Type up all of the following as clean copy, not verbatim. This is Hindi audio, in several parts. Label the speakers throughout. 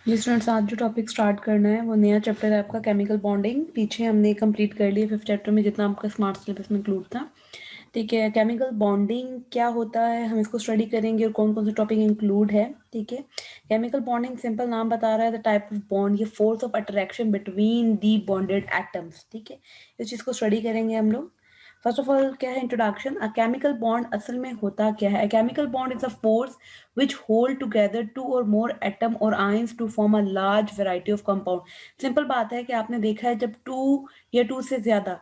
Speaker 1: जी स्टूडेंट्स, आज जो टॉपिक स्टार्ट करना है वो नया चैप्टर है आपका केमिकल बॉन्डिंग। पीछे हमने कंप्लीट कर लिया 5th चैप्टर में जितना आपका स्मार्ट सिलेबस में इंक्लूड था। ठीक है, केमिकल बॉन्डिंग क्या होता है हम इसको स्टडी करेंगे और कौन कौन से टॉपिक इंक्लूड है। ठीक है, केमिकल बॉन्डिंग सिंपल नाम बता रहा है द टाइप ऑफ बॉन्ड, ये force of attraction between the bonded atoms. ठीक है, इस चीज़ को स्टडी करेंगे हम लोग। फर्स्ट ऑफ ऑल क्या है इंट्रोडक्शन। अ केमिकल बॉन्ड असल में होता क्या है? A chemical bond is a force which hold together two or more atom or ions to form a large variety of compound। Simple बात है कि आपने देखा है जब टू या टू से ज्यादा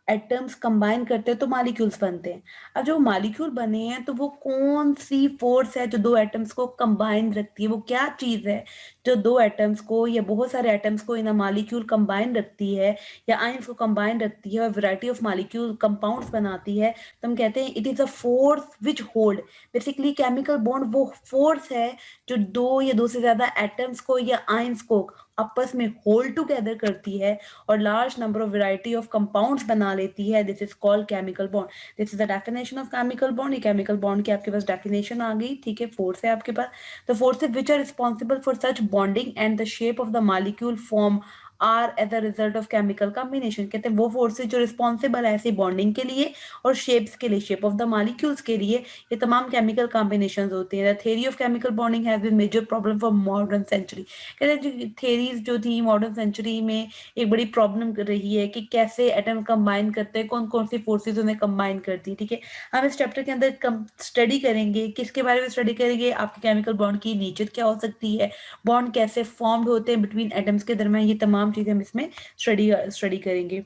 Speaker 1: एटम्स कंबाइन करते हैं तो मॉलिक्यूल्स बनते हैं। अब जो मॉलिक्यूल बने हैं तो वो कौन सी फोर्स है जो दो एटम्स को कंबाइन रखती है? वो क्या चीज है जो दो एटम्स को या बहुत सारे एटम्स को इन अ मॉलिक्यूल कंबाइन रखती है या आयंस को कंबाइन रखती है और वैरायटी ऑफ मॉलिक्यूल कंपाउंड्स बनाती है? तो हम कहते हैं it is a force which hold. Basically chemical bond वो फोर्स है जो दो या दो से ज्यादा एटम्स को या आयंस को आपस में होल्ड टुगेदर करती है और large number of variety of compounds बना लेती है। This is called chemical bond. This is the definition of chemical bond. ये केमिकल बॉन्ड की आपके पास डेफिनेशन आ गई। ठीक है, फोर्स है आपके पास। The forces which are responsible for such bonding and the shape of the molecule form are as a result of chemical combination. कहते हैं वो फोर्सेज जो रिस्पॉन्सिबल है ऐसी बॉन्डिंग के लिए और शेप्स के लिए, शेप ऑफ द मॉलिक्यूल्स के लिए, ये तमाम केमिकल कॉम्बिनेशन होती हैं। The theory of chemical bonding has been major problem for modern century. कहते हैं जो थ्योरीज जो थी मॉडर्न सेंचुरी में एक बड़ी प्रॉब्लम कर रही है कि कैसे एटम कंबाइन करते हैं, कौन कौन सी फोर्सेज उन्हें कंबाइन करती है। ठीक है, हम इस चैप्टर के अंदर स्टडी करेंगे। किसके बारे में स्टडी करेंगे? आपके केमिकल बॉन्ड की नेचर क्या हो सकती है, बॉन्ड कैसे फॉर्म्ड होते हैं बिटवीन एटम्स के दरमियान, ये तमाम चीजें हम इसमें स्टडी करेंगे।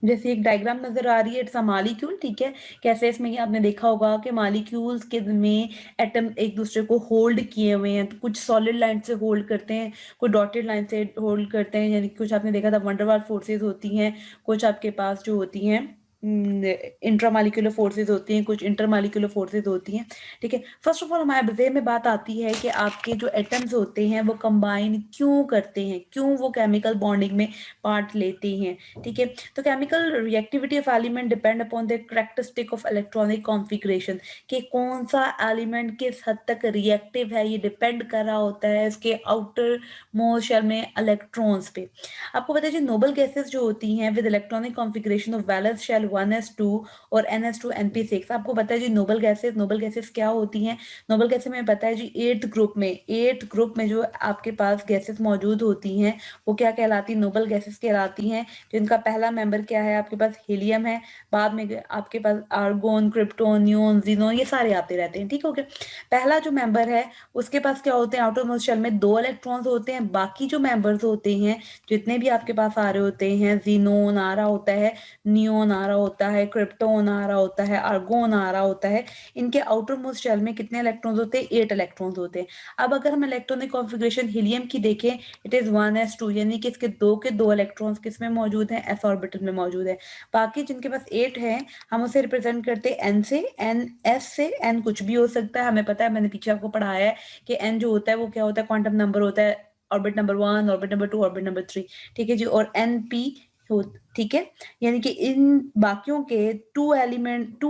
Speaker 1: जैसे एक डायग्राम नजर आ रही है, इट्स अ मॉलिक्यूल। ठीक है, कैसे इसमें आपने देखा होगा कि मॉलिक्यूल्स के में एटम एक दूसरे को होल्ड किए हुए हैं। तो कुछ सॉलिड लाइन से होल्ड करते हैं, कुछ डॉटेड लाइन से होल्ड करते हैं, यानी कुछ आपने देखा था वंडरवाल फोर्सेज होती हैं, कुछ आपके पास जो होती हैं इंट्रामॉलिक्यूलर फोर्सेज होती हैं, कुछ इंटरमॉलिक्यूलर फोर्सेज होती हैं। ठीक है, फर्स्ट ऑफ ऑल हमारे जेहन में बात आती है कि आपके जो एटम्स होते हैं वो कंबाइन क्यों करते हैं, क्यों वो केमिकल बॉन्डिंग में पार्ट लेते हैं। ठीक है, तो chemical reactivity of element depend upon the characteristic of electronic configuration, कि कौन सा एलिमेंट किस हद तक रिएक्टिव है ये डिपेंड कर रहा होता है उसके आउटर मोस्ट शेल में इलेक्ट्रॉन्स पे। आपको पता है जी नोबल गैसेस जो होती हैं with electronic configuration of valence shell 1s2 और ns2 np6। आपको पता है जी नोबल गैसेस क्या होती हैं? नोबल गैसेस में पता है जी एट्थ ग्रुप में जो आपके पास गैसेस मौजूद होती हैं वो क्या कहलाती है? नोबल गैसेस कहलाती हैं। जिनका पहला मेंबर क्या है? आपके पास हीलियम है, बाद में आपके पास आर्गोन, क्रिप्टोन, नियोन, जीनोन, ये सारे आते रहते हैं। ठीक हो गया, पहला जो मेंबर है उसके पास क्या होते हैं? आउटर मोस्ट शेल में 2 इलेक्ट्रॉन्स होते हैं। बाकी जो मेंबर्स होते हैं जितने भी आपके पास आ रहे होते हैं, जीनोन आ रहा होता है, नियोन आ रहा होता है, क्रिप्टोन आ रहा होता है, आर्गोन आ रहा होता है, इनके आउटर मोस्ट शेल में कितने इलेक्ट्रॉन्स होते हैं? 8 इलेक्ट्रॉन्स होते हैं। अब अगर हम इलेक्ट्रॉनिक कॉन्फ़िगरेशन हीलियम की देखें, इट इज 1s2, यानी कि इसके के दो इलेक्ट्रॉन्स किस में मौजूद हैं? एस ऑर्बिटल में मौजूद है। बाकी जिनके पास 8 है हम उसे रिप्रेजेंट करते हैं एन से, एन एस से। एन कुछ भी हो सकता है, हमें पता है, मैंने पीछे आपको पढ़ाया है कि एन जो होता है वो क्या होता है? क्वांटम नंबर होता है, orbit number 1, orbit number 2, orbit number 3। ठीक है जी, और एन पी हो। ठीक है, यानी कि इन बाकियों के टू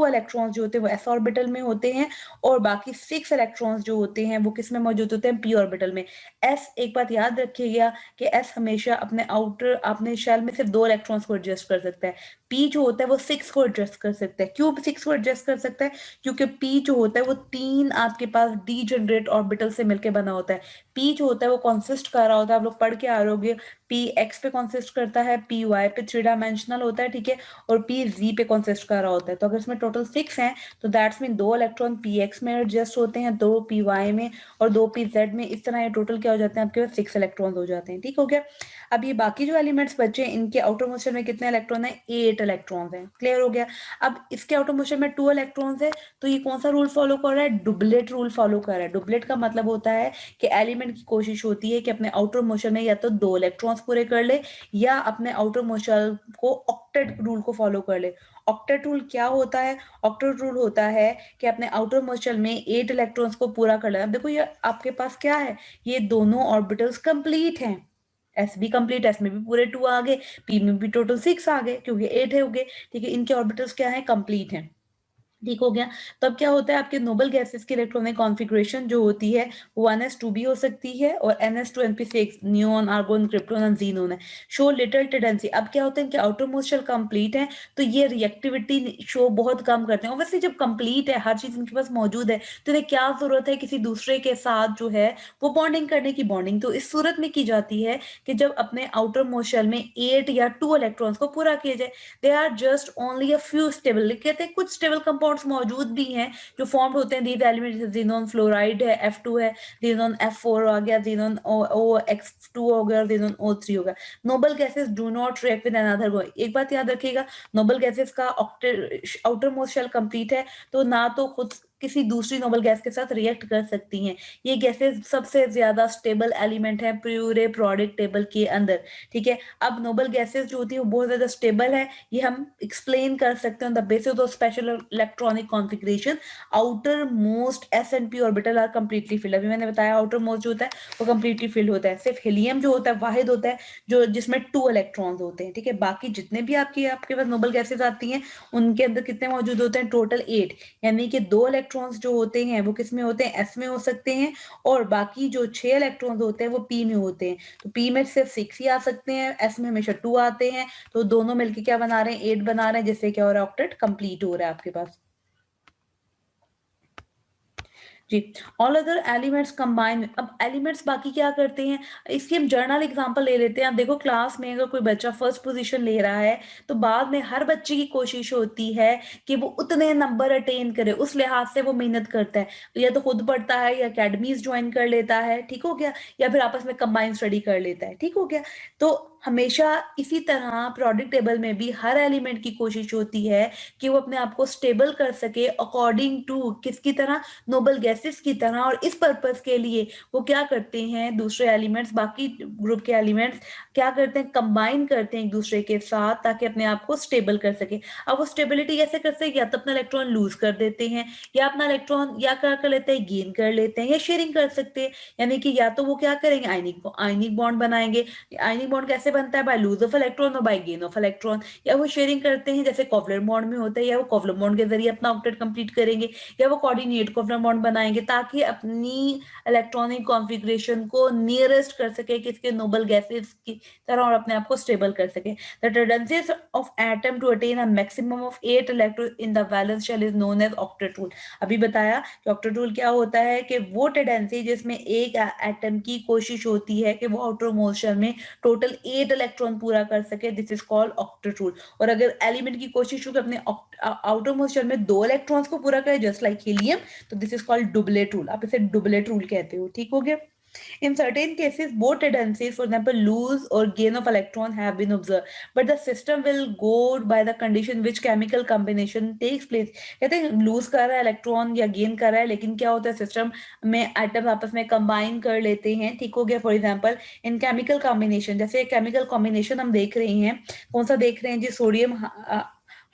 Speaker 1: इलेक्ट्रॉन्स जो होते हैं वो एस ऑर्बिटल में होते हैं और बाकी 6 इलेक्ट्रॉन्स जो होते हैं वो किस में मौजूद होते हैं? पी ऑर्बिटल में। एस, एक बात याद रखिएगा कि एस हमेशा अपने शेल में सिर्फ 2 इलेक्ट्रॉन्स को एडजस्ट कर सकता है। पी जो होता है वो 6 को एडजस्ट कर सकता है। क्यों 6 को एडजस्ट कर सकता है? क्योंकि पी जो होता है वो 3 आपके पास डीजेनरेट ऑर्बिटल से मिलकर बना होता है। पी जो होता है वो कॉन्सिस्ट कर रहा होता है, आप लोग पढ़ के आ रहे होंगे, पी एक्स पे कॉन्सिस्ट करता है, पी वाई पे 3 डायमेंशनल होता है। ठीक है, और पी जी पे कॉन्सिस्ट कर रहा होता है। तो अगर इसमें टोटल 6 हैं तो that's mean 2 electron P x में एडजस्ट होते हैं, 2 पी वाई में और 2 पी जेड में। इस तरह ये टोटल क्या हो जाते हैं? आपके पास 6 इलेक्ट्रॉन हो जाते हैं। ठीक हो गया, अब ये बाकी जो एलिमेंट्स बचे इनके आउटर मोशन में कितने इलेक्ट्रॉन है? 8 इलेक्ट्रॉन है। क्लियर हो गया? अब इसके आउटर मोशन में 2 इलेक्ट्रॉन है, तो ये कौन सा रूल फॉलो कर रहा है? डुबलेट रूल फॉलो कर रहा है। डुबलेट का मतलब होता है कि एलिमेंट की कोशिश होती है कि अपने आउटर मोशन में या तो 2 इलेक्ट्रॉन्स पूरे कर ले या अपने आउटर मोशन को ऑक्टेट रूल को फॉलो कर ले। ऑक्टेट रूल क्या होता है? ऑक्टेट रूल होता है कि अपने आउटर मोशन में 8 इलेक्ट्रॉन्स को पूरा कर ले। अब देखो ये आपके पास क्या है? ये दोनों ऑर्बिटल्स कंप्लीट हैं। एस भी कंप्लीट, एस में भी पूरे 2 आ गए, पी में भी टोटल 6 आ गए क्योंकि 8 है हो गए। ठीक है, इनके ऑर्बिटल्स क्या है? कंप्लीट हैं। ठीक हो गया। तो अब क्या होता है आपके नोबल गैसेस की इलेक्ट्रॉनिक कॉन्फ़िगरेशन जो होती है वो 1s2b हो सकती है और ns2np6 neon, argon, krypton and xenon है। Show little tendency. अब क्या होता है कि आउटर मोस्ट शेल कंप्लीट है तो ये रिएक्टिविटी शो बहुत कम करते हैं। ऑब्वियसली जब कंप्लीट है, हर चीज़ इनके पास मौजूद है, तो इन्हें क्या ज़रूरत है किसी दूसरे के साथ जो है वो बॉन्डिंग करने की। बॉन्डिंग तो इस सूरत में की जाती है कि जब अपने आउटर मोस्ट शेल में 8 या 2 इलेक्ट्रॉन्स को पूरा किया जाए। They are just only a few stable, कहते हैं कुछ स्टेबल कंपाउंड्स मौजूद भी हैं जो फॉर्म्ड होते हैं दीज एलिमेंट, जैसे ज़ीनोन फ्लोराइड है, F2 है, ज़ीनोन F4 आ गया, ज़ीनोन OX2 हो गया और ज़ीनोन O3 हो गया। Noble gases do not react with another go. एक बात याद रखिएगा, नोबल गैसेस का आउटर मोस्ट शेल कंप्लीट है तो ना तो खुद किसी दूसरी नोबल गैस के साथ रिएक्ट कर सकती हैं। ये गैसेस सबसे ज्यादा स्टेबल एलिमेंट है प्यूरे प्रोडिक टेबल के अंदर। ठीक है, अब नोबल गैसेस जो होती है वो बहुत ज्यादा स्टेबल है, ये हम एक्सप्लेन कर सकते हैं the basis of special electronic configuration. Outermost S&P orbital are completely filled. अभी मैंने बताया आउटर मोस्ट जो होता है वो कंप्लीटली फिल्ड होता है। सिर्फ हीलियम जो होता है वाहिद होता है जो जिसमें 2 इलेक्ट्रॉन्स होते हैं। ठीक है, बाकी जितने भी आपके पास नोबल गैसेस आती हैं उनके अंदर कितने मौजूद होते हैं, टोटल 8। यानी कि 2 इलेक्ट्रॉन्स जो होते हैं वो किस में होते हैं, S में हो सकते हैं, और बाकी जो 6 इलेक्ट्रॉन्स होते हैं वो P में होते हैं। तो P में सिर्फ 6 ही आ सकते हैं, S में हमेशा 2 आते हैं। तो दोनों मिलके क्या बना रहे हैं, 8 बना रहे हैं, जिससे क्या हो रहा है, ऑक्टेट कंप्लीट हो रहा है आपके पास। जी, ऑल अदर एलिमेंट्स कंबाइन। अब एलिमेंट्स बाकी क्या करते हैं, इसकी हम जर्नल एग्जांपल ले लेते हैं। आप देखो क्लास में अगर कोई बच्चा फर्स्ट पोजीशन ले रहा है तो बाद में हर बच्चे की कोशिश होती है कि वो उतने नंबर अटेन करे, उस लिहाज से वो मेहनत करता है। या तो खुद पढ़ता है या अकेडमीज ज्वाइन कर लेता है, ठीक हो गया, या फिर आपस में कंबाइन स्टडी कर लेता है, ठीक हो गया। तो हमेशा इसी तरह प्रोडक्ट टेबल में भी हर एलिमेंट की कोशिश होती है कि वो अपने आप को स्टेबल कर सके अकॉर्डिंग टू किसकी तरह, नोबल गैसेस की तरह। और इस पर्पस के लिए वो क्या करते हैं, दूसरे एलिमेंट्स, बाकी ग्रुप के एलिमेंट्स क्या करते हैं, कंबाइन करते हैं एक दूसरे के साथ ताकि अपने आप को स्टेबल कर सके। अब वो स्टेबिलिटी कैसे कर सके, या तो अपना इलेक्ट्रॉन लूज कर देते हैं, या अपना इलेक्ट्रॉन या क्या कर लेते हैं, गेन कर लेते हैं, या शेयरिंग कर सकते हैं। यानी कि या तो वो क्या करेंगे, आयनिक बॉन्ड बनाएंगे। आयनिक बॉन्ड कैसे बनता है, बाय लूज ऑफ इलेक्ट्रॉन और बाय गेन ऑफ इलेक्ट्रॉन। या वो शेयरिंग करते हैं जैसे कोवलेंट बॉन्ड में होता है, या वो कोवलेंट बॉन्ड के जरिए अपना ऑक्टेट कंप्लीट करेंगे, या वो कोऑर्डिनेट कोवलेंट बॉन्ड बनाएंगे ताकि अपनी इलेक्ट्रॉनिक कॉन्फ़िगरेशन को नियरेस्ट कर सके किसके, नोबल गैसेस की तरह, और अपने आप को स्टेबल कर सके। The tendencies of atom to attain a maximum of 8 electron in the valence shell is known as octet rule. अभी बताया कि ऑक्टेट रूल क्या होता है, कि वो टेंडेंसी जिसमें एक एटम की कोशिश होती है कि वो आउटर मोस्ट शेल में टोटल 8 इलेक्ट्रॉन पूरा कर सके, this is called octet rule. और अगर एलिमेंट की कोशिश हो कि अपने आउटर मोस्ट शेल में 2 इलेक्ट्रॉन्स को पूरा करे जस्ट लाइक हीलियम, तो दिस इज कॉल्ड डुबलेट रूल। आप इसे डुबलेट रूल कहते हो, ठीक हो गया। In certain cases, both tendencies, for example, lose or gain of electron have been observed, but the system will go by the condition which chemical combination takes place. कहते हैं लूज कर रहा है इलेक्ट्रॉन या गेन कर रहा है, लेकिन क्या होता है सिस्टम में एटम्स आपस में कंबाइन कर लेते हैं, ठीक हो गया। For example in chemical combination, जैसे केमिकल कॉम्बिनेशन हम देख रहे हैं, कौन सा देख रहे हैं जी, सोडियम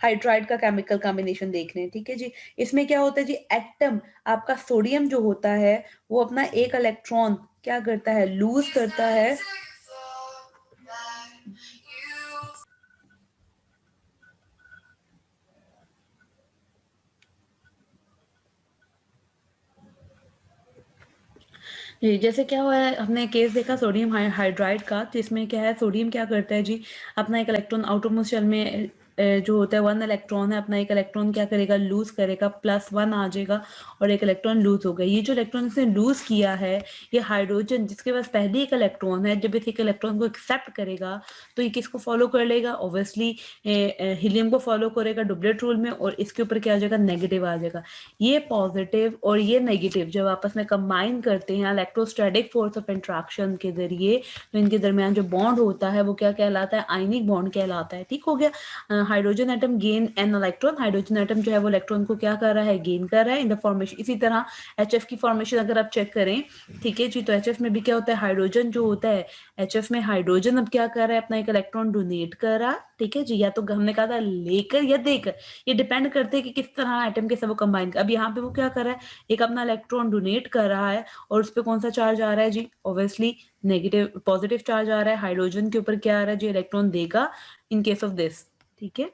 Speaker 1: हाइड्राइड का केमिकल कॉम्बिनेशन देख रहे हैं, ठीक है जी। इसमें क्या होता है जी, एटम आपका सोडियम जो होता है वो अपना एक इलेक्ट्रॉन क्या करता है, लूज करता है। जी, जैसे क्या हुआ है, हमने केस देखा सोडियम हाइड्राइड का, जिसमें क्या है, सोडियम क्या करता है जी, अपना एक इलेक्ट्रॉन आउटर मोस्ट शेल में जो होता है 1 इलेक्ट्रॉन है, अपना एक इलेक्ट्रॉन क्या करेगा, लूज करेगा, +1 आ जाएगा और एक इलेक्ट्रॉन लूज हो गया। ये जो इलेक्ट्रॉन इसने लूज किया है, ये हाइड्रोजन जिसके पास पहले एक इलेक्ट्रॉन है, जब इस एक इलेक्ट्रॉन को एक्सेप्ट करेगा तो ये किसको फॉलो कर लेगा, ऑब्वियसली हीलियम को फॉलो करेगा डुबलेट रूल में, और इसके ऊपर क्या आ जाएगा, नेगेटिव आ जाएगा। ये पॉजिटिव और ये नेगेटिव जब आपस में कंबाइन करते हैं इलेक्ट्रोस्टैटिक फोर्स ऑफ इंट्रैक्शन के जरिए, तो इनके दरमियान जो बॉन्ड होता है वो क्या कहलाता है, आयनिक बॉन्ड कहलाता है, ठीक हो गया। Hydrogen atom gain an electron, hydrogen atom जो है वो इलेक्ट्रॉन को क्या कर रहा है, गेन कर रहा है इन द फॉर्मेशन। इसी तरह HF की फॉर्मेशन अगर आप चेक करें, ठीक है जी, तो HF में भी क्या होता है, हाइड्रोजन जो होता है, HF में हाइड्रोजन अब क्या कर रहा है, अपना एक इलेक्ट्रॉन डोनेट कर रहा है, ठीक है जी, या तो हमने कहा था लेकर या देकर, ये डिपेंड करते हैं कि किस तरह एटम के सब वो कंबाइन कर। अब यहाँ पे वो क्या कर रहा है, एक अपना इलेक्ट्रॉन डोनेट कर रहा है, और उस पर कौन सा चार्ज आ रहा है जी, ऑब्वियसली नेगेटिव, पॉजिटिव चार्ज आ रहा है। हाइड्रोजन के ऊपर क्या आ रहा है जी, इलेक्ट्रॉन देगा इन केस ऑफ दिस, ठीक है।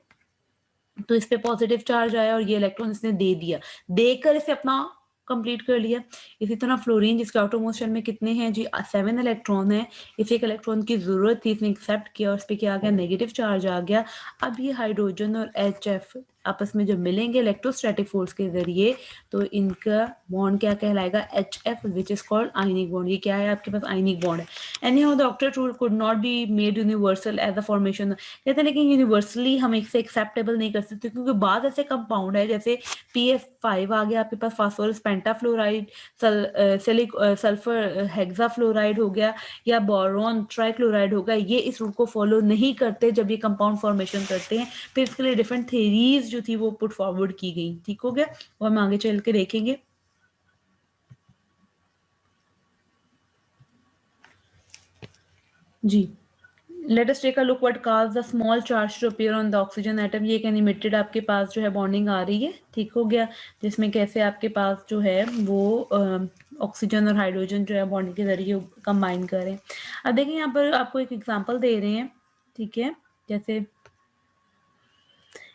Speaker 1: तो इस पे पॉजिटिव चार्ज आया और ये इलेक्ट्रॉन इसने दे दिया, देकर इसे अपना कंप्लीट कर लिया। इसी तरह फ्लोरीन जिसके आउटर मोस्ट शेल में कितने हैं जी 7 इलेक्ट्रॉन है, इसे एक इलेक्ट्रॉन की जरूरत थी, इसने एक्सेप्ट किया और इस पे क्या आ गया नेगेटिव चार्ज आ गया। अब ये हाइड्रोजन और HF आपस में जब मिलेंगे इलेक्ट्रोस्टैटिक फोर्स के जरिए तो इनका बॉन्ड क्या कहलाएगा HF which is called ionic bond. ये क्या है आपके पास आयनिक बॉन्ड है। Anyhow the octet rule could not be made universal as a formation, कहते हैं लेकिन यूनिवर्सली हम इसे एक्सेप्टेबल नहीं कर सकते क्योंकि बाद ऐसे कंपाउंड है जैसे PF5 आ गया आपके पास फास्फोरस पेंटाफ्लोराइड, सल्फर हेक्साफ्लोराइड हो गया या बोरॉन ट्राइक्लोराइड हो गया, ये इस रूल को फॉलो नहीं करते जब ये कंपाउंड फॉर्मेशन करते हैं। फिर इसके लिए डिफरेंट थेरीज जो थी वो पुट फॉरवर्ड की गई, ठीक हो गया, और हम आगे चल के देखेंगे। जी let us take a look what caused the small charge to appear on the oxygen atom। ये एक एनिमेटेड आपके पास जो है बॉन्डिंग आ रही है, ठीक हो गया, जिसमें कैसे आपके पास जो है वो ऑक्सीजन और हाइड्रोजन जो है बॉन्डिंग के जरिए कंबाइन करें। अब देखिए यहाँ पर आपको एक एग्जांपल दे रहे हैं, ठीक है, जैसे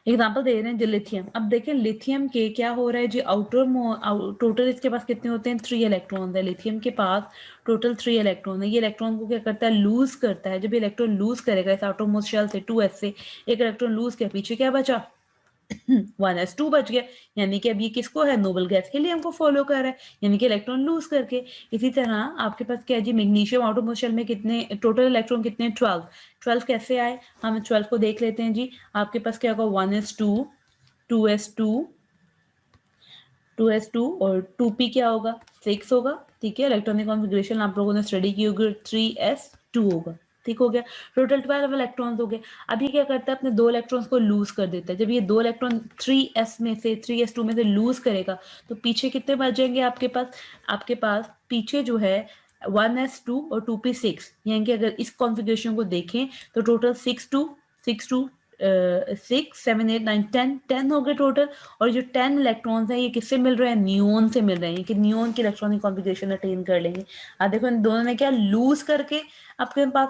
Speaker 1: एग्जाम्पल दे रहे हैं जो लिथियम। अब देखें लिथियम के क्या हो रहा है जी, टोटल इसके पास कितने होते हैं 3 इलेक्ट्रॉन है, लिथियम के पास टोटल 3 इलेक्ट्रॉन है। ये इलेक्ट्रॉन को क्या करता है लूज करता है, जब ये इलेक्ट्रॉन लूज करेगा इस आउटरमोस्ट शेल से 2s से एक इलेक्ट्रॉन लूज किया, पीछे क्या बचा 1s2 बच गया, यानी कि अब ये किसको है नोबल गैस के लिए हमको फॉलो कर रहा है, यानी कि इलेक्ट्रॉन लूज करके। इसी तरह आपके पास क्या है जी मैग्नीशियम आउटरमोस्ट शेल में कितने टोटल इलेक्ट्रॉन कितने 12 कैसे आए, हम 12 को देख लेते हैं जी। आपके पास क्या होगा 1s2 2s2 2s2 और 2p क्या होगा 6 होगा, ठीक है। इलेक्ट्रॉनिक कॉन्फ़िगरेशन आप लोगों ने स्टडी की होगी 3s2 होगा, ठीक हो गया। टोटल 12 इलेक्ट्रॉन्स हो गए। अब ये क्या करता है अपने 2 इलेक्ट्रॉन्स को लूज कर देता है। जब ये 2 इलेक्ट्रॉन 3s2 में से लूज करेगा तो पीछे कितने बच जाएंगे आपके पास पीछे जो है 1s2 और 2p6, यानी कि अगर इस कॉन्फ़िगरेशन को देखें तो टोटल 6 हो गए टोटल। और जो 10 इलेक्ट्रॉन्स हैं ये किससे मिल रहे हैं नियोन से मिल रहे हैं, कि नियोन की इलेक्ट्रॉनिक कॉन्फ़िगरेशन अटेन कर लेंगे। अब देखो इन दोनों ने क्या लूज करके आपके पास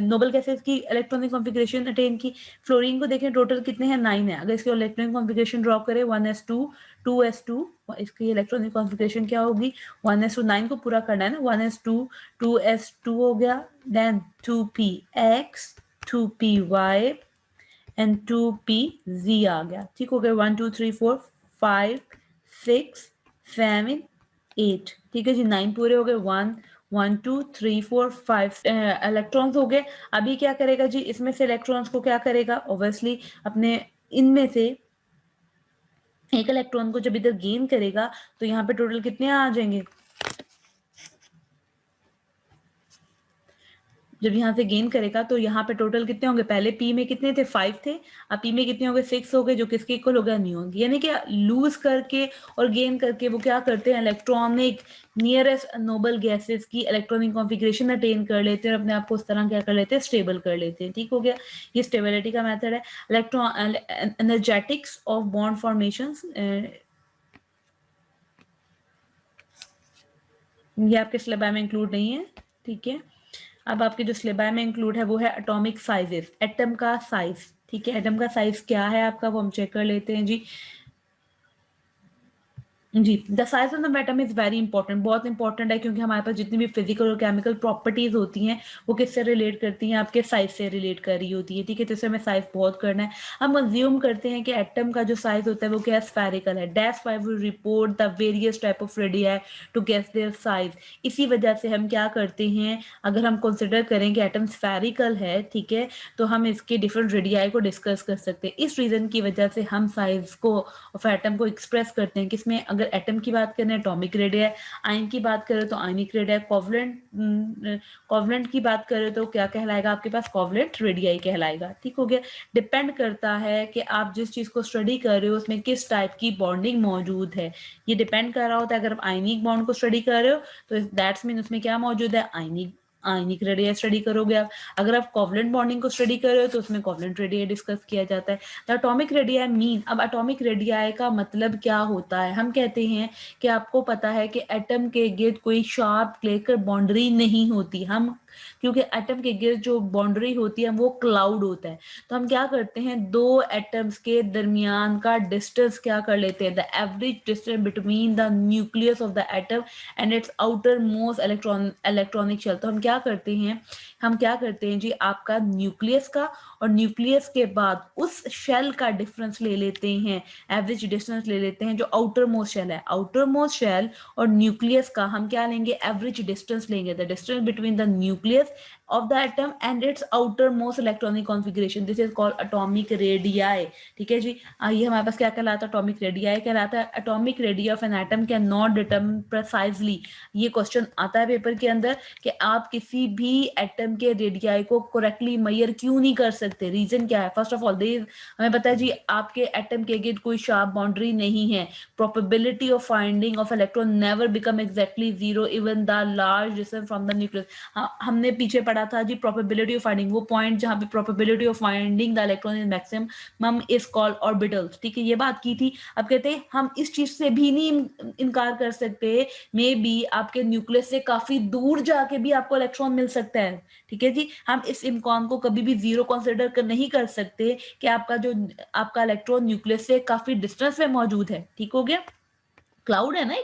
Speaker 1: नोबल गैसेस की इलेक्ट्रॉनिक कॉन्फ़िगरेशन अटेन की। फ्लोरीन को देखें टोटल कितने हैं 9 है, अगर इसकी इलेक्ट्रॉनिक कॉन्फ़िगरेशन ड्रॉ करें 1s2 2s2 इसकी इलेक्ट्रॉनिक कॉन्फ़िगरेशन क्या होगी 1s2 9 को पूरा करना है ना 1s2 2s2 हो गया, then 2px 2py and 2pz आ गया, ठीक हो गया 1 2 3 4 5 6 7 8, ठीक है जी 9 पूरे हो गए 1 1 2 3 4 5 इलेक्ट्रॉन्स हो गए। अभी क्या करेगा जी इसमें से इलेक्ट्रॉन्स को क्या करेगा ऑब्वियसली अपने इनमें से एक इलेक्ट्रॉन को जब इधर गेन करेगा तो यहाँ पे टोटल कितने आ जाएंगे, जब यहाँ से गेन करेगा तो यहाँ पे टोटल कितने होंगे, पहले पी में कितने थे 5 थे, अब पी में कितने हो गए 6 हो गए, जो किसके इक्वल हो गया नियोन। यानी कि लूज करके और गेन करके वो क्या करते हैं इलेक्ट्रॉनिक नियरेस्ट नोबल गैसेस की इलेक्ट्रॉनिक कॉन्फ़िगरेशन अटेन कर लेते हैं और अपने आप को उस तरह क्या कर लेते हैं स्टेबल कर लेते हैं, ठीक हो गया। ये स्टेबिलिटी का मेथड है। Electron energetics of bond formation, ये आपके सिलेबस में इंक्लूड नहीं है, ठीक है। अब आपके जो सिलेबस में इंक्लूड है वो है एटॉमिक साइजेस, एटम का साइज, ठीक है। एटम का साइज क्या है आपका वो हम चेक कर लेते हैं ji. Ji the size of the atom is very important, बहुत इंपॉर्टेंट है क्योंकि हमारे पास जितनी भी फिजिकल और केमिकल प्रॉपर्टीज होती हैं वो किससे रिलेट करती हैं आपके साइज से रिलेट कर रही होती है, ठीक है। तो इससे हमें साइज बहुत करना है। हम अज्यूम करते हैं कि एटम का जो साइज होता है वो क्या स्फेरिकल है, that's why we report the various type of radii to guess their size. इसी वजह से हम क्या करते हैं अगर हम कंसिडर करें कि एटम स्फेरिकल है, ठीक है, तो हम इसके डिफरेंट रेडियाई को डिस्कस कर सकते हैं। इस रीजन की वजह से हम साइज को ऑफ एटम को एक्सप्रेस करते हैं किसमें, अगर एटम की बात करें एटॉमिक रेडियाई, आयन की बात करें तो आयनिक रेडियाई, कोवलेंट की बात करें तो क्या कहलाएगा आपके पास कोवलेंट रेडियाई कहलाएगा, ठीक हो गया। डिपेंड करता है कि आप जिस चीज को स्टडी कर रहे हो उसमें किस टाइप की बॉन्डिंग मौजूद है, ये डिपेंड कर रहा होता है। अगर आप आयनिक बॉन्ड को स्टडी कर रहे हो तो दैट्स मीन उसमें क्या मौजूद है आयनिक रेडियाई स्टडी करोगे आप। अगर आप कोवलेंट बॉन्डिंग को स्टडी कर रहे हो तो उसमें कोवलेंट रेडियाई डिस्कस किया जाता है। द एटॉमिक रेडियाई मीन, अब एटॉमिक रेडियाई का मतलब क्या होता है, हम कहते हैं कि आपको पता है कि एटम के गिर्द कोई शार्प क्लियर बाउंड्री नहीं होती, हम क्योंकि एटम के गिर्द जो बाउंड्री होती है वो क्लाउड होता है। तो हम क्या करते हैं, दो एटम्स के दरमियान का डिस्टेंस क्या कर लेते हैं, the average distance between the nucleus of the atom and its outermost electronic shell. तो हम क्या करते हैं जी, आपका न्यूक्लियस का और न्यूक्लियस के बाद उस शेल का डिफरेंस ले लेते हैं, एवरेज डिस्टेंस ले लेते हैं जो आउटर मोस्ट शेल है। आउटर मोस्ट शेल और न्यूक्लियस का हम क्या लेंगे, एवरेज डिस्टेंस लेंगे, the distance between the nucleus of the atom and its outermost electronic configuration. This is called atomic radii. ठीक है जी, ये हमारे पास क्या कहलाता है, atomic radii कहलाता है। atomic radii of an atom can not determine precisely, ये क्वेश्चन आता है पेपर के अंदर कि आप किसी भी एटम के रेडियाई को करेक्टली मेजर क्यों नहीं कर सकते, रीजन क्या है। फर्स्ट ऑफ ऑल हमें पता है जी, आपके एटम के गिर्द कोई शार्प बाउंड्री नहीं है, probability of finding of electron never become exactly zero even the large distance from the nucleus। हमने पीछे पढ़ा था जी प्रोबेबिलिटी ऑफ फाइंडिंग, वो पॉइंट जहां पे probability of finding the electron is maximum is called orbitals. ठीक है, ये बात की थी। अब कहते हैं हम इस चीज से भी नहीं इनकार कर सकते, मे बी आपके न्यूक्लियस से काफी दूर जाके भी आपको इलेक्ट्रॉन मिल सकता है। ठीक है जी, हम इस इम्कान को कभी भी जीरो कंसिडर नहीं कर सकते कि आपका इलेक्ट्रॉन न्यूक्लियस से काफी डिस्टेंस में मौजूद है। ठीक हो गया, क्लाउड है ना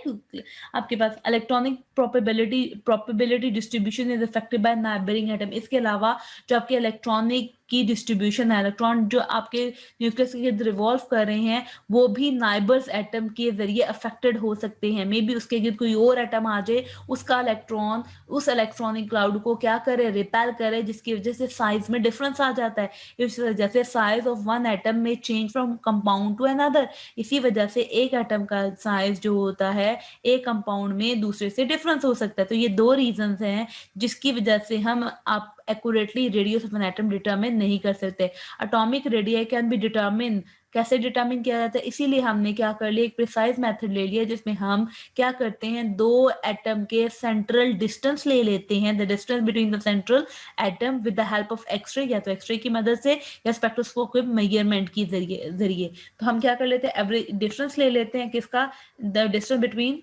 Speaker 1: आपके पास। Electronic probability distribution is affected by neighbouring atom. इसके अलावा जो आपके इलेक्ट्रॉनिक की डिस्ट्रीब्यूशन है, इलेक्ट्रॉन जो आपके न्यूक्लियस के गिर्द रिवॉल्व कर रहे हैं वो भी नाइबर्स एटम के जरिए अफेक्टेड हो सकते हैं। मे बी उसके गिर्द कोई और एटम आ जाए, उसका इलेक्ट्रॉन उस इलेक्ट्रॉनिक क्लाउड को क्या करे, रिपेल करे, जिसकी वजह से साइज में डिफरेंस आ जाता है। इस वजह से साइज ऑफ वन एटम में change from compound to another. इसी वजह से एक एटम का साइज जो होता है एक कंपाउंड में दूसरे से डिफरेंस हो सकता है। तो ये दो रीजंस हैं जिसकी वजह से हम आप accurately radius of an atom determine नहीं कर सकते। Atomic radius can be determine, कैसे डिटरमिन किया जाता है, इसीलिए हमने क्या कर लिया, एक प्रिसाइज मेथड ले लिया जिसमें हम क्या करते हैं, दो एटम के सेंट्रल डिस्टेंस ले लेते हैं, the distance between the central atom with the help of X ray, या तो एक्सरे की मदद से या स्पेक्ट्रोस्कोपिक मेजरमेंट की जरिए। तो हम क्या कर लेते हैं, एवरेज डिफरेंस ले लेते हैं, किसका, the distance between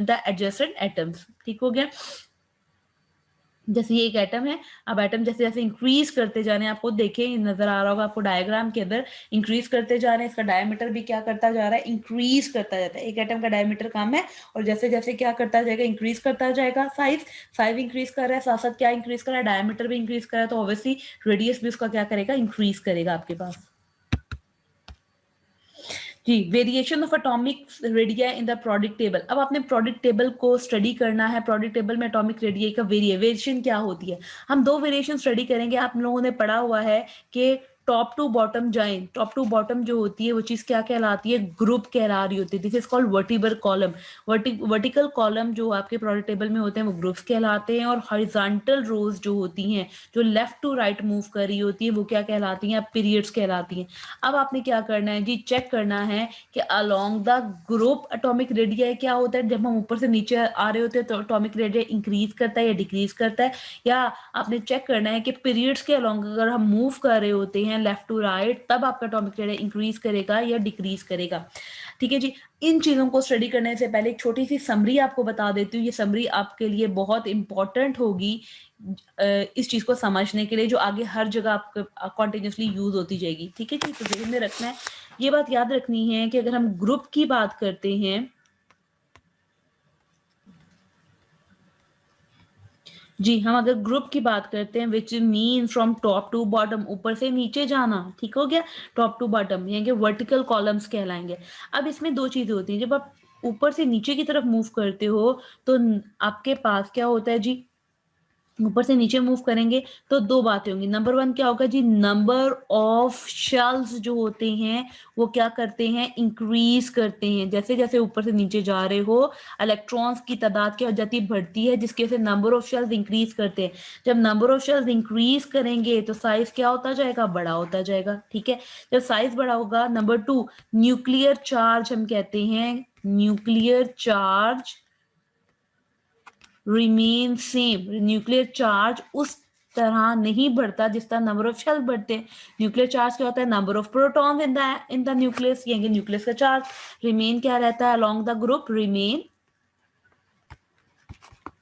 Speaker 1: the adjacent atoms. ठीक हो गया, जैसे ये एक एटम है, अब एटम जैसे जैसे इंक्रीज करते जा रहे हैं, आपको देखें नजर आ रहा होगा आपको डायग्राम के अंदर, इंक्रीज करते जा रहे हैं, इसका डायमीटर भी क्या करता जा रहा है, इंक्रीज करता जाता है। एक एटम का डायमीटर कम है और जैसे जैसे क्या करता जाएगा, इंक्रीज करता जाएगा, साइज इंक्रीज कर रहा है, साथ साथ क्या इंक्रीज कर रहा है, डायमीटर भी इंक्रीज कर रहा है, तो ऑब्वियसली रेडियस भी उसका क्या करेगा, इंक्रीज करेगा आपके पास। Ji, variation of atomic radii in the product table. अब आपने प्रोडक्ट टेबल को स्टडी करना है, प्रोडक्ट टेबल में एटॉमिक रेडिया का वेरिएशन क्या होती है। हम दो वेरिएशन स्टडी करेंगे। आप लोगों ने पढ़ा हुआ है कि टॉप टू बॉटम जाएं, टॉप टू बॉटम जो होती है वो चीज क्या कहलाती है, ग्रुप कहला रही होती है। This is called vertebral column. Vertical column जो आपके प्रोडक्ट टेबल में होते हैं वो ग्रुप्स कहलाते हैं, और हॉरिजॉन्टल रोज जो होती हैं, जो लेफ्ट टू राइट मूव कर रही होती है, वो क्या कहलाती हैं, पीरियड्स कहलाती हैं। अब आपने क्या करना है जी, चेक करना है कि along the group atomic radii क्या होता है। जब हम ऊपर से नीचे आ रहे होते हैं तो एटॉमिक रेडिया इंक्रीज करता है या डिक्रीज करता है, या आपने चेक करना है कि पीरियड्स के अलोंग अगर हम मूव कर रहे होते हैं लेफ्ट टू राइट, तब आपका एटॉमिक रेडिया इंक्रीज करेगा या डिक्रीज करेगा। ठीक है जी, इन चीजों को स्टडी करने से पहले एक छोटी सी समरी आपको बता देती हूँ। ये समरी आपके लिए बहुत इंपॉर्टेंट होगी इस चीज को समझने के लिए, जो आगे हर जगह आपको कॉन्टिन्यूसली यूज होती जाएगी। ठीक है जी, तो ध्यान में रखना है, ये बात याद रखनी है कि अगर हम ग्रुप की बात करते हैं जी, हम अगर ग्रुप की बात करते हैं which mean from top to bottom, ऊपर से नीचे जाना। ठीक हो गया, टॉप टू बॉटम यानी कि वर्टिकल कॉलम्स कहलाएंगे। अब इसमें दो चीजें होती हैं, जब आप ऊपर से नीचे की तरफ मूव करते हो तो आपके पास क्या होता है जी, ऊपर से नीचे मूव करेंगे तो दो बातें होंगी। नंबर वन क्या होगा जी, नंबर ऑफ शेल्स जो होते हैं वो क्या करते हैं, इंक्रीज करते हैं। जैसे जैसे ऊपर से नीचे जा रहे हो इलेक्ट्रॉन्स की तादाद क्या हो जाती है, बढ़ती है, जिसकी वजह से नंबर ऑफ शेल्स इंक्रीज करते हैं। जब नंबर ऑफ शेल्स इंक्रीज करेंगे तो साइज क्या होता जाएगा, बड़ा होता जाएगा। ठीक है, जब साइज बड़ा होगा, नंबर टू न्यूक्लियर चार्ज हम कहते हैं, nuclear charge remain same. Nuclear charge उस तरह नहीं बढ़ता जिस तरह नंबर ऑफ शेल बढ़ते हैं। न्यूक्लियर चार्ज क्या होता है, number of protons in the nucleus, यानी न्यूक्लियस का चार्ज रिमेन क्या रहता है, along the group remain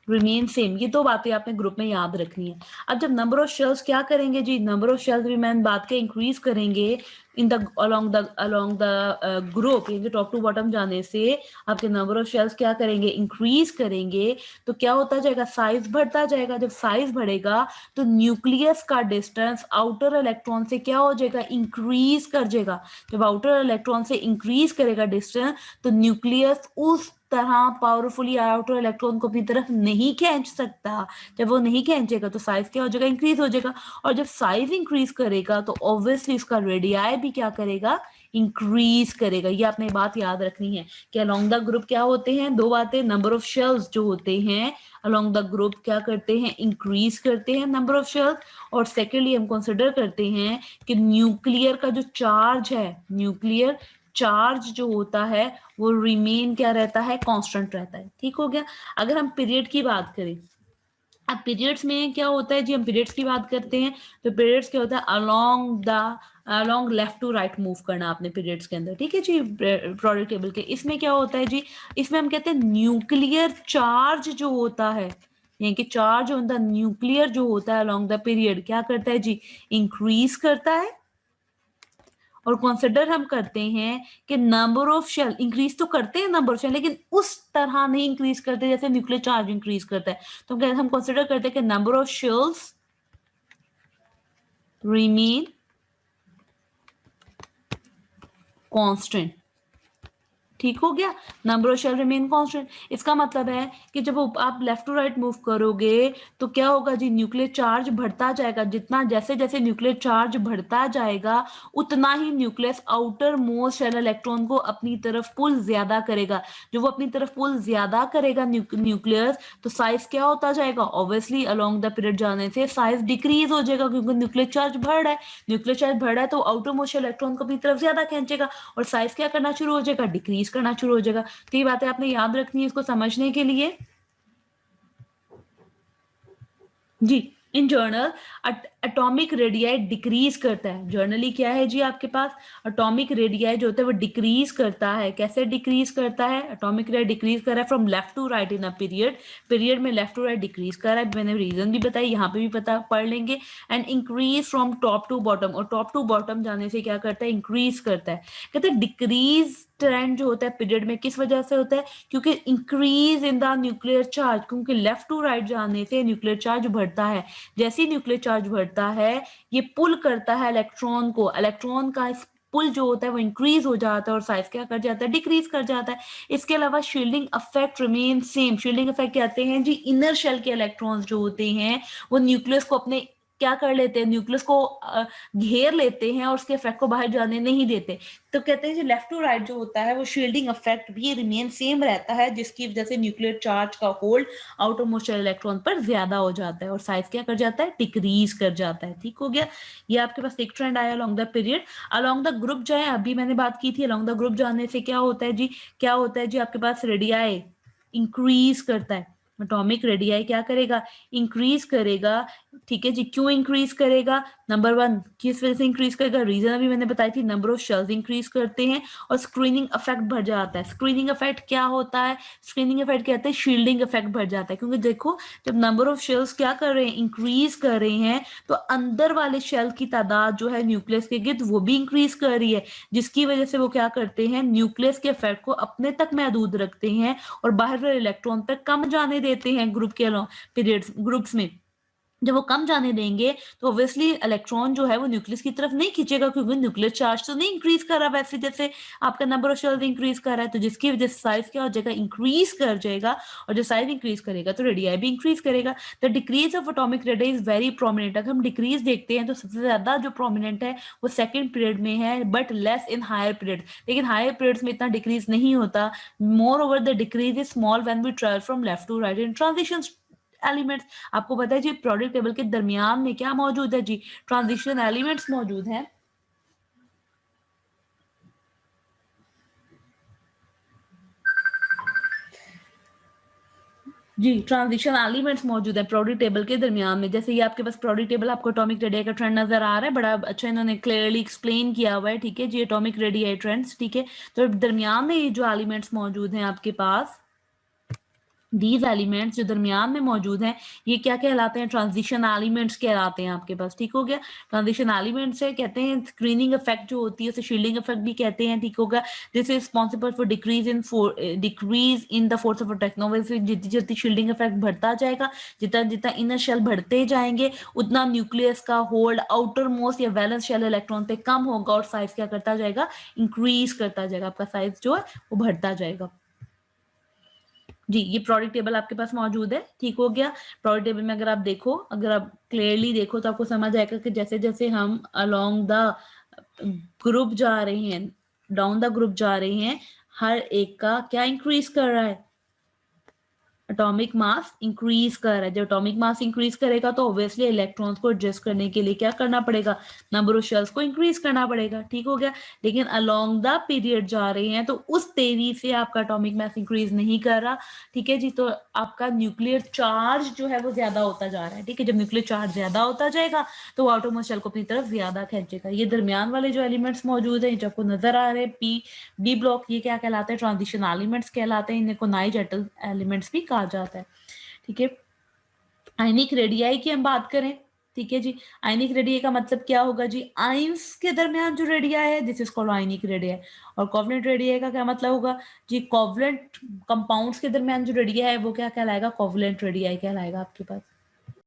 Speaker 1: remain same. ये 2 बातें आपने ग्रुप में याद रखनी है। अब जब नंबर ऑफ शेल्स क्या करेंगे जी, नंबर ऑफ शेल्स भी मैंने बात के इंक्रीज करेंगे in the along the group, यानी टॉप टू बॉटम जाने से आपके नंबर ऑफ शेल्स क्या करेंगे, इंक्रीज करेंगे। तो क्या होता जाएगा, साइज बढ़ता जाएगा। जब साइज बढ़ेगा तो न्यूक्लियस का डिस्टेंस आउटर इलेक्ट्रॉन से क्या हो जाएगा, इंक्रीज कर जाएगा। जब आउटर इलेक्ट्रॉन से इंक्रीज करेगा डिस्टेंस, तो न्यूक्लियस उस तरह पावरफुली आउटर इलेक्ट्रॉन को अपनी तरफ नहीं खींच सकता। जब वो नहीं खींचेगा तो साइज क्या हो जाएगा, इंक्रीज हो जाएगा। और जब साइज इंक्रीज करेगा तो ऑब्वियसली इसका रेडियाई भी क्या करेगा, इंक्रीज करेगा। ये आपने बात याद रखनी है कि अलोंग द ग्रुप क्या होते हैं, 2 बातें, नंबर ऑफ शेल्स जो होते हैं अलोंग द ग्रुप क्या करते हैं, इंक्रीज करते हैं नंबर ऑफ शेल्स। और सेकेंडली हम कंसिडर करते हैं कि न्यूक्लियर का जो चार्ज है, न्यूक्लियर चार्ज जो होता है वो रिमेन क्या रहता है, कांस्टेंट रहता है। ठीक हो गया। अगर हम पीरियड की बात करें, अब पीरियड्स में क्या होता है जी, हम पीरियड्स की बात करते हैं तो पीरियड्स क्या होता है, along left to right move करना आपने पीरियड्स के अंदर। ठीक है जी, प्रोडक्ट टेबल के इसमें क्या होता है जी, इसमें हम कहते हैं न्यूक्लियर चार्ज जो होता है, यानी कि चार्ज ऑन द न्यूक्लियर जो होता है अलोंग द पीरियड क्या करता है जी, इंक्रीज करता है। और कंसिडर हम करते हैं कि नंबर ऑफ शेल इंक्रीज तो करते हैं नंबर ऑफ शेल, लेकिन उस तरह नहीं इंक्रीज करते जैसे न्यूक्लियर चार्ज इंक्रीज करता है। तो हम कंसिडर करते हैं कि number of shells remain constant. ठीक हो गया, number of shell remain constant. इसका मतलब है कि जब आप लेफ्ट टू राइट मूव करोगे तो क्या होगा जी, न्यूक्लियर चार्ज बढ़ता जाएगा। जितना जैसे जैसे न्यूक्लियर चार्ज बढ़ता जाएगा उतना ही nucleus outermost shell electron को अपनी तरफ पुल ज्यादा करेगा। जो वो अपनी तरफ पुल ज्यादा करेगा न्यूक्लियस, तो साइज क्या होता जाएगा, ऑब्वियसली अलोंग द पीरियड जाने से साइज डिक्रीज हो जाएगा, क्योंकि न्यूक्लियर चार्ज बढ़ रहा है। न्यूक्लियर चार्ज बढ़ रहा है तो आउटर मोस्ट इलेक्ट्रॉन को अपनी तरफ ज्यादा खींचेगा और साइज क्या करना शुरू हो जाएगा, डिक्रीज करना शुरू हो जाएगा। तो ये बातें आपने याद रखनी है इसको समझने के लिए जी। इन जर्नल एटॉमिक रेडियाई डिक्रीज करता है। जर्नली क्या है जी आपके पास, एटॉमिक रेडियाई जो होता है वो डिक्रीज करता है। कैसे डिक्रीज करता है, एटॉमिक रेडियाई डिक्रीज कर रहा है from left to right in a period. Period में लेफ्ट टू राइट डिक्रीज कर रहा है, मैंने रीजन भी बताई, यहाँ पे भी पता पढ़ लेंगे। And increase from top to bottom, और टॉप टू बॉटम जाने से क्या करता है, इंक्रीज करता है। कहते हैं डिक्रीज ट्रेंड जो होता है पीरियड में किस वजह से होता है, क्योंकि increase in the nuclear charge, क्योंकि लेफ्ट टू राइट जाने से न्यूक्लियर चार्ज बढ़ता है। जैसे ही न्यूक्लियर चार्ज बढ़ता है ये पुल करता है इलेक्ट्रॉन को, इलेक्ट्रॉन का पुल जो होता है वो इंक्रीज हो जाता है और साइज क्या कर जाता है, डिक्रीज कर जाता है। इसके अलावा shielding effect remain same. Shielding effect कहते हैं जी, इनर शेल के इलेक्ट्रॉन्स जो होते हैं वो न्यूक्लियस को अपने क्या कर लेते हैं, न्यूक्लियस को घेर लेते हैं और उसके इफेक्ट को बाहर जाने नहीं देते। तो कहते हैं जी लेफ्ट टू राइट जो होता है वो शील्डिंग इफेक्ट भी रिमेन सेम रहता है, जिसकी वजह से न्यूक्लियर चार्ज का होल्ड आउटर मोस्ट इलेक्ट्रॉन पर ज्यादा हो जाता है और साइज क्या कर जाता है, डिक्रीज कर जाता है। ठीक हो गया, ये आपके पास एक ट्रेंड आया along the period. Along the group जाए, अभी मैंने बात की थी अलोंग द ग्रुप जाने से क्या होता है जी, क्या होता है जी, आपके पास रेडियाई इंक्रीज करता है। एटॉमिक रेडियाई क्या करेगा, इंक्रीज करेगा। ठीक है जी, क्यों इंक्रीज करेगा, नंबर 1 किस वजह से इंक्रीज करेगा, रीजन अभी मैंने बताई थी, नंबर ऑफ शेल्स इंक्रीज करते हैं और स्क्रीनिंग इफेक्ट बढ़ जाता है। स्क्रीनिंग इफेक्ट क्या होता है, स्क्रीनिंग इफेक्ट कहते हैं शील्डिंग इफेक्ट बढ़ जाता है, क्योंकि देखो जब नंबर ऑफ शेल्स क्या कर रहे हैं, इंक्रीज कर रहे हैं, तो अंदर वाले शेल की तादाद जो है न्यूक्लियस के गिर्द वो भी इंक्रीज कर रही है, जिसकी वजह से वो क्या करते हैं, न्यूक्लियस के इफेक्ट को अपने तक महदूद रखते हैं और बाहर वाले इलेक्ट्रॉन पर कम जाने देते हैं ग्रुप के पीरियड्स ग्रुप्स में। जब वो कम जाने देंगे तो ऑब्वियसली इलेक्ट्रॉन जो है वो न्यूक्लियस की तरफ नहीं खींचेगा, क्योंकि न्यूक्लियर चार्ज तो नहीं इंक्रीज कर रहा वैसे जैसे आपका नंबर ऑफ शेल्स इंक्रीज कर रहा है, तो जिसकी वजह से साइज क्या हो जाएगा, इंक्रीज कर जाएगा। और जब साइज इंक्रीज करेगा तो रेडियाई भी इंक्रीज करेगा। The decrease of atomic radii is very prominent. अगर हम डिक्रीज देखते हैं तो सबसे ज्यादा जो प्रोमिनेंट है वो सेकंड पीरियड में है, but less in higher period. लेकिन हायर पीरियड्स में इतना डिक्रीज नहीं होता। Moreover the decrease is small when we travel from left to right in transition elements. आपको पता है जी प्रोडक्ट टेबल के दरमियान में क्या मौजूद है जी, ट्रांजिशन एलिमेंट्स मौजूद हैं। जी ट्रांजिशन एलिमेंट्स मौजूद है प्रोडक्ट टेबल के दरमियान में। जैसे ये आपके पास प्रोडक्ट टेबल, आपको एटॉमिक रेडियाई का ट्रेंड नजर आ रहा है, बड़ा अच्छा इन्होंने क्लियरली एक्सप्लेन किया हुआ है। ठीक है जी, एटॉमिक रेडियाई ट्रेंड्स। ठीक है, तो दरमियान में ये जो एलिमेंट्स मौजूद हैं आपके पास, दीज एलिमेंट्स जो दरमियान में मौजूद हैं, ये क्या कहलाते हैं? ट्रांजिशन एलिमेंट्स कहलाते हैं आपके पास, ठीक हो गया। ट्रांजिशन एलिमेंट्स है, कहते हैं स्क्रीनिंग इफेक्ट जो होती है उसे शील्डिंग इफेक्ट भी कहते हैं, ठीक हो गया। This is responsible for decrease in the force of technology. जितनी जितनी शील्डिंग इफेक्ट बढ़ता जाएगा, जितना जितना इनर शेल बढ़ते जाएंगे, उतना न्यूक्लियस का होल्ड आउटर मोस्ट या वैलेंस शेल इलेक्ट्रॉन पे कम होगा और साइज क्या करता जाएगा? इंक्रीज करता जाएगा, आपका साइज जो है वो बढ़ता जाएगा। जी, ये प्रोडक्ट टेबल आपके पास मौजूद है, ठीक हो गया। प्रोडक्ट टेबल में अगर आप देखो, अगर आप क्लियरली देखो तो आपको समझ आएगा कि जैसे जैसे हम अलोंग द ग्रुप जा रहे हैं, डाउन द ग्रुप जा रहे हैं, हर एक का क्या इंक्रीज कर रहा है? एटॉमिक मास इंक्रीज कर रहा है। जब एटॉमिक मास इंक्रीज करेगा तो ऑब्वियसली इलेक्ट्रॉन्स को एडजस्ट करने के लिए क्या करना पड़ेगा? नंबर ऑफ शेल्स को इंक्रीज करना पड़ेगा, ठीक हो गया। लेकिन अलोंग द पीरियड जा रहे हैं तो उस तेजी से आपका एटॉमिक मास इंक्रीज नहीं कर रहा, ठीक है जी। तो आपका न्यूक्लियर चार्ज जो है वो ज्यादा होता जा रहा है, ठीक है। जब न्यूक्लियर चार्ज ज्यादा होता जाएगा तो आउटरमोस्ट शेल को अपनी तरफ ज्यादा खींचेगा। ये दरमियान वाले जो एलिमेंट्स मौजूद हैं जो आपको नजर आ रहे हैं, बी ब्लॉक, ये क्या कहलाते हैं? ट्रांजिशन एलिमेंट्स कहलाते हैं। इन्हें कोनाइज एलिमेंट्स भी कहा जाता है, ठीक है। आयनिक रेडियाई की हम बात करें, ठीक है जी। आयनिक रेडियाई का मतलब क्या होगा जी? आयंस के दरमियान जो रेडियाई है, this is called ionic radii. और कोवलेंट रेडियाई का क्या मतलब होगा जी? कोवलेंट कंपाउंड्स के दरमियान जो रेडियाई है वो क्या कहलाएगा? कोवलेंट रेडियाई कहलाएगा आपके पास।